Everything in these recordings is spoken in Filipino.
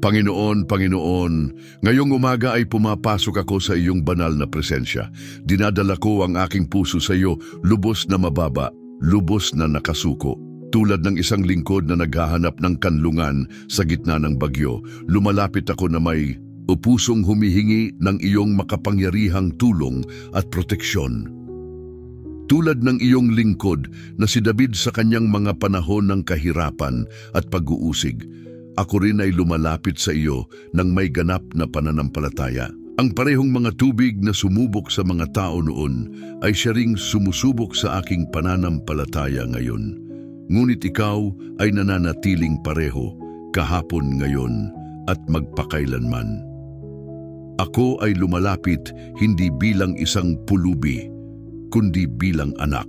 Panginoon, Panginoon, ngayong umaga ay pumapasok ako sa iyong banal na presensya. Dinadala ko ang aking puso sa iyo, lubos na mababa, lubos na nakasuko. Tulad ng isang lingkod na naghahanap ng kanlungan sa gitna ng bagyo, lumalapit ako na may pusong humihingi ng iyong makapangyarihang tulong at proteksyon. Tulad ng iyong lingkod na si David sa kanyang mga panahon ng kahirapan at pag-uusig, ako rin ay lumalapit sa iyo ng may ganap na pananampalataya. Ang parehong mga tubig na sumubok sa mga tao noon ay siya ring sumusubok sa aking pananampalataya ngayon. Ngunit ikaw ay nananatiling pareho, kahapon, ngayon, at magpakailanman. Ako ay lumalapit hindi bilang isang pulubi, kundi bilang anak.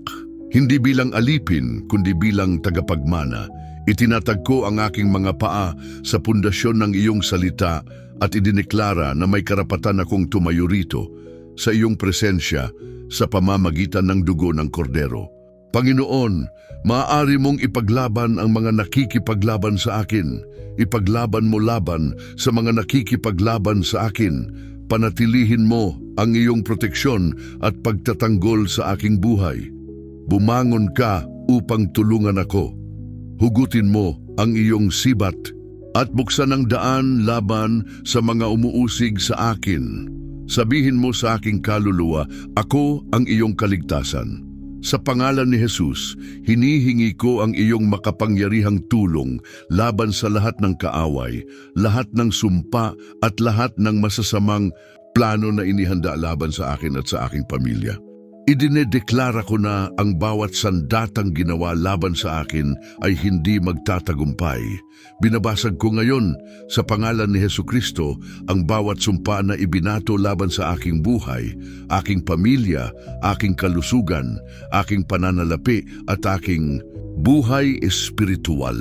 Hindi bilang alipin, kundi bilang tagapagmana. Itinatag ko ang aking mga paa sa pundasyon ng iyong salita at idineklara na may karapatan akong tumayo rito sa iyong presensya sa pamamagitan ng dugo ng kordero. Panginoon, maaari mong ipaglaban ang mga nakikipaglaban sa akin. Ipaglaban mo laban sa mga nakikipaglaban sa akin. Panatilihin mo ang iyong proteksyon at pagtatanggol sa aking buhay. Bumangon ka upang tulungan ako. Hugutin mo ang iyong sibat at buksan ang daan laban sa mga umuusig sa akin. Sabihin mo sa aking kaluluwa, ako ang iyong kaligtasan. Sa pangalan ni Jesus, hinihingi ko ang iyong makapangyarihang tulong laban sa lahat ng kaaway, lahat ng sumpa at lahat ng masasamang plano na inihanda laban sa akin at sa aking pamilya. Idinedeklara ko na ang bawat sandatang ginawa laban sa akin ay hindi magtatagumpay. Binabasag ko ngayon sa pangalan ni Jesucristo ang bawat sumpa na ibinato laban sa aking buhay, aking pamilya, aking kalusugan, aking pananalapi at aking buhay espiritual.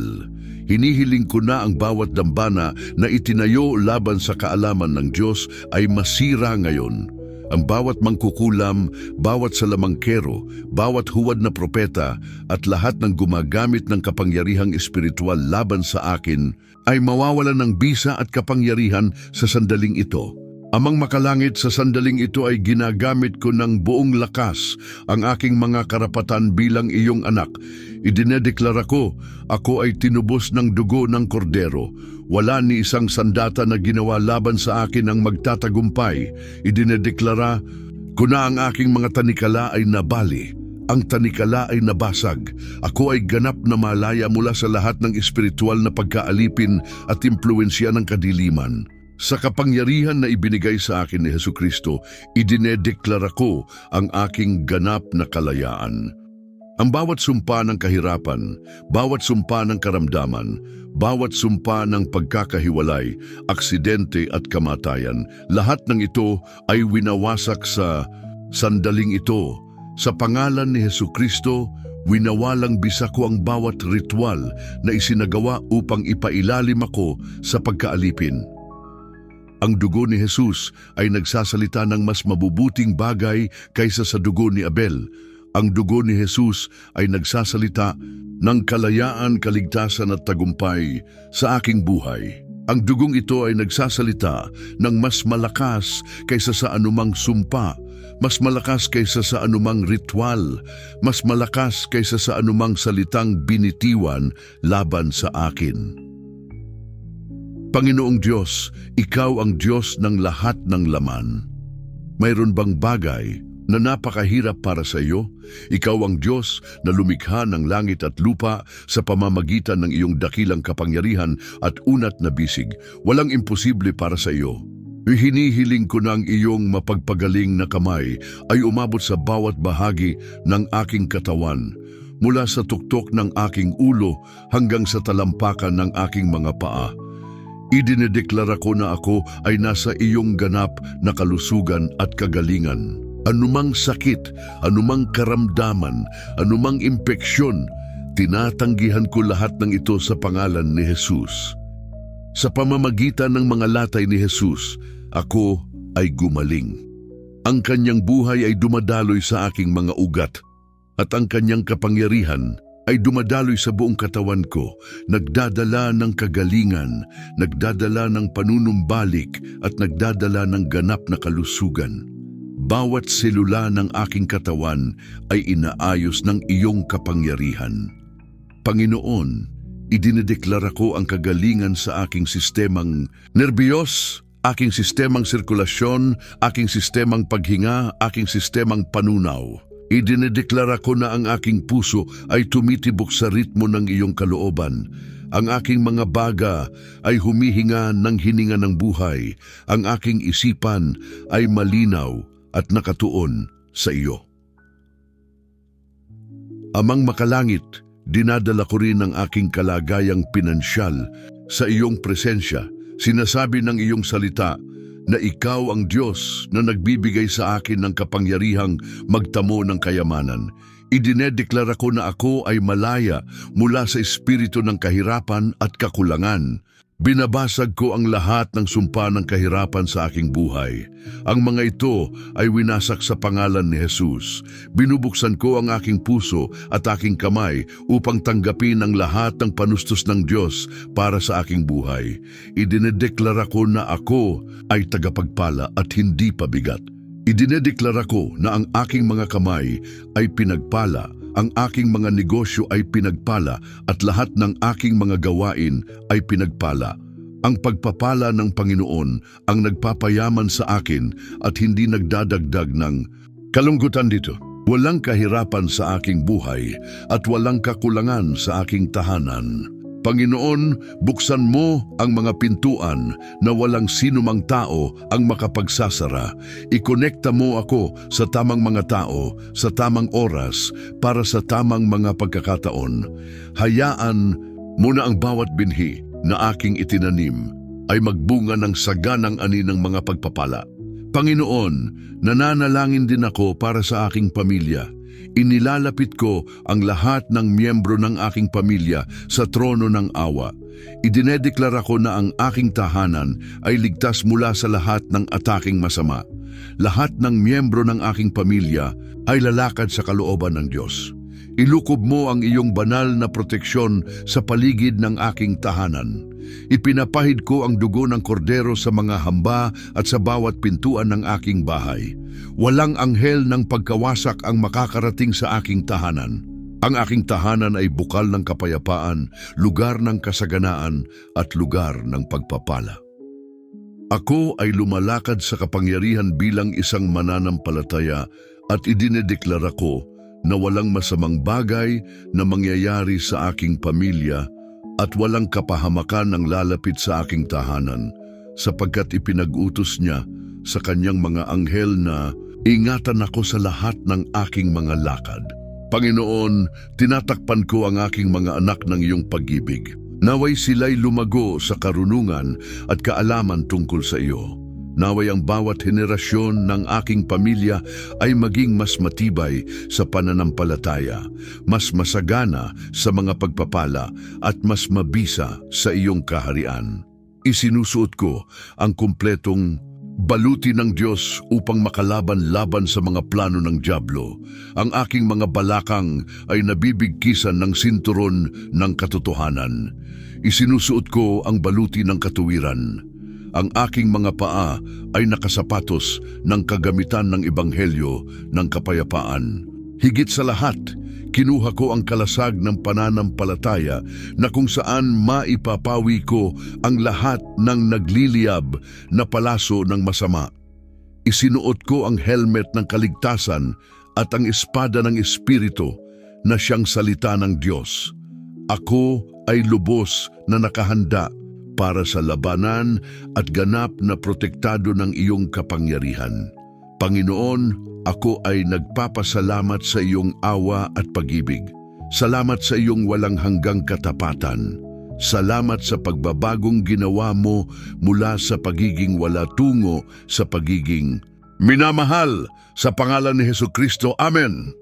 Hinihiling ko na ang bawat dambana na itinayo laban sa kaalaman ng Diyos ay masira ngayon. Ang bawat mangkukulam, bawat salamangkero, bawat huwad na propeta at lahat ng gumagamit ng kapangyarihang espiritual laban sa akin ay mawawalan ng bisa at kapangyarihan sa sandaling ito. Amang makalangit, sa sandaling ito ay ginagamit ko ng buong lakas ang aking mga karapatan bilang iyong anak. Idinedeklara ko, ako ay tinubos ng dugo ng kordero. Wala ni isang sandata na ginawa laban sa akin ang magtatagumpay. Idinedeklara ko na ang aking mga tanikala ay nabali. Ang tanikala ay nabasag. Ako ay ganap na malaya mula sa lahat ng espiritual na pagkaalipin at impluensya ng kadiliman. Sa kapangyarihan na ibinigay sa akin ni Jesucristo, idinedeklara ko ang aking ganap na kalayaan. Ang bawat sumpa ng kahirapan, bawat sumpa ng karamdaman, bawat sumpa ng pagkakahiwalay, aksidente at kamatayan, lahat ng ito ay winawasak sa sandaling ito. Sa pangalan ni Jesucristo, winawalang bisa ko ang bawat ritual na isinagawa upang ipailalim ako sa pagkaalipin. Ang dugo ni Jesus ay nagsasalita ng mas mabubuting bagay kaysa sa dugo ni Abel. Ang dugo ni Jesus ay nagsasalita ng kalayaan, kaligtasan at tagumpay sa aking buhay. Ang dugong ito ay nagsasalita ng mas malakas kaysa sa anumang sumpa, mas malakas kaysa sa anumang ritual, mas malakas kaysa sa anumang salitang binitiwan laban sa akin. Panginoong Diyos, Ikaw ang Diyos ng lahat ng laman. Mayroon bang bagay na napakahirap para sa iyo? Ikaw ang Diyos na lumikha ng langit at lupa sa pamamagitan ng iyong dakilang kapangyarihan at unat na bisig. Walang imposible para sa iyo. Hinihiling ko na ang iyong mapagpagaling na kamay ay umabot sa bawat bahagi ng aking katawan, mula sa tuktok ng aking ulo hanggang sa talampakan ng aking mga paa. Idinedeklara ko na ako ay nasa iyong ganap na kalusugan at kagalingan. Anumang sakit, anumang karamdaman, anumang impeksyon, tinatanggihan ko lahat ng ito sa pangalan ni Jesus. Sa pamamagitan ng mga latay ni Jesus, ako ay gumaling. Ang kanyang buhay ay dumadaloy sa aking mga ugat, at ang kanyang kapangyarihan ay dumadaloy sa buong katawan ko, nagdadala ng kagalingan, nagdadala ng panunumbalik at nagdadala ng ganap na kalusugan. Bawat selula ng aking katawan ay inaayos ng iyong kapangyarihan. Panginoon, idinedeklara ko ang kagalingan sa aking sistemang nerbiyos, aking sistemang sirkulasyon, aking sistemang paghinga, aking sistemang panunaw. Idinedeklara ko na ang aking puso ay tumitibok sa ritmo ng iyong kalooban. Ang aking mga baga ay humihinga ng hininga ng buhay. Ang aking isipan ay malinaw at nakatuon sa iyo. Amang makalangit, dinadala ko rin ang aking kalagayang pinansyal sa iyong presensya. Sinasabi ng iyong salita na ikaw ang Diyos na nagbibigay sa akin ng kapangyarihang magtamo ng kayamanan. Idinedeklara ko na ako ay malaya mula sa espiritu ng kahirapan at kakulangan. Binabasag ko ang lahat ng sumpa ng kahirapan sa aking buhay. Ang mga ito ay winasak sa pangalan ni Jesus. Binubuksan ko ang aking puso at aking kamay upang tanggapin ang lahat ng panustos ng Diyos para sa aking buhay. Idinedeklara ko na ako ay tagapagpala at hindi pabigat. Idinedeklara ko na ang aking mga kamay ay pinagpala, ang aking mga negosyo ay pinagpala at lahat ng aking mga gawain ay pinagpala. Ang pagpapala ng Panginoon ang nagpapayaman sa akin at hindi nagdadagdag ng kalungkutan dito. Walang kahirapan sa aking buhay at walang kakulangan sa aking tahanan. Panginoon, buksan mo ang mga pintuan na walang sinumang tao ang makapagsasara. Ikonekta mo ako sa tamang mga tao, sa tamang oras, para sa tamang mga pagkakataon. Hayaan mo na ang bawat binhi na aking itinanim ay magbunga ng saganang ani ng mga pagpapala. Panginoon, nananalangin din ako para sa aking pamilya. Inilalapit ko ang lahat ng miyembro ng aking pamilya sa trono ng awa. Idinedeklara ko na ang aking tahanan ay ligtas mula sa lahat ng ataking masama. Lahat ng miyembro ng aking pamilya ay lalakad sa kalooban ng Diyos. Ilukob mo ang iyong banal na proteksyon sa paligid ng aking tahanan. Ipinapahid ko ang dugo ng kordero sa mga hamba at sa bawat pintuan ng aking bahay. Walang anghel ng pagkawasak ang makakarating sa aking tahanan. Ang aking tahanan ay bukal ng kapayapaan, lugar ng kasaganaan at lugar ng pagpapala. Ako ay lumalakad sa kapangyarihan bilang isang mananampalataya at idinedeklara ko na walang masamang bagay na mangyayari sa aking pamilya at walang kapahamakan ang lalapit sa aking tahanan, sapagkat ipinag-utos niya sa kanyang mga anghel na ingatan ako sa lahat ng aking mga lakad. Panginoon, tinatakpan ko ang aking mga anak ng iyong pag-ibig. Naway sila'y lumago sa karunungan at kaalaman tungkol sa iyo. Naway ang bawat henerasyon ng aking pamilya ay maging mas matibay sa pananampalataya, mas masagana sa mga pagpapala at mas mabisa sa iyong kaharian. Isinusuot ko ang kumpletong baluti ng Diyos upang makalaban-laban sa mga plano ng dyablo. Ang aking mga balakang ay nabibigkisan ng sinturon ng katotohanan. Isinusuot ko ang baluti ng katuwiran. Ang aking mga paa ay nakasapatos ng kagamitan ng ebanghelyo ng kapayapaan. Higit sa lahat, kinuha ko ang kalasag ng pananampalataya na kung saan maipapawi ko ang lahat ng nagliliyab na palaso ng masama. Isinuot ko ang helmet ng kaligtasan at ang espada ng Espiritu na siyang salita ng Diyos. Ako ay lubos na nakahanda para sa labanan at ganap na protektado ng iyong kapangyarihan. Panginoon, ako ay nagpapasalamat sa iyong awa at pag-ibig. Salamat sa iyong walang hanggang katapatan. Salamat sa pagbabagong ginawa mo mula sa pagiging wala tungo sa pagiging minamahal. Sa pangalan ni Hesukristo, Amen.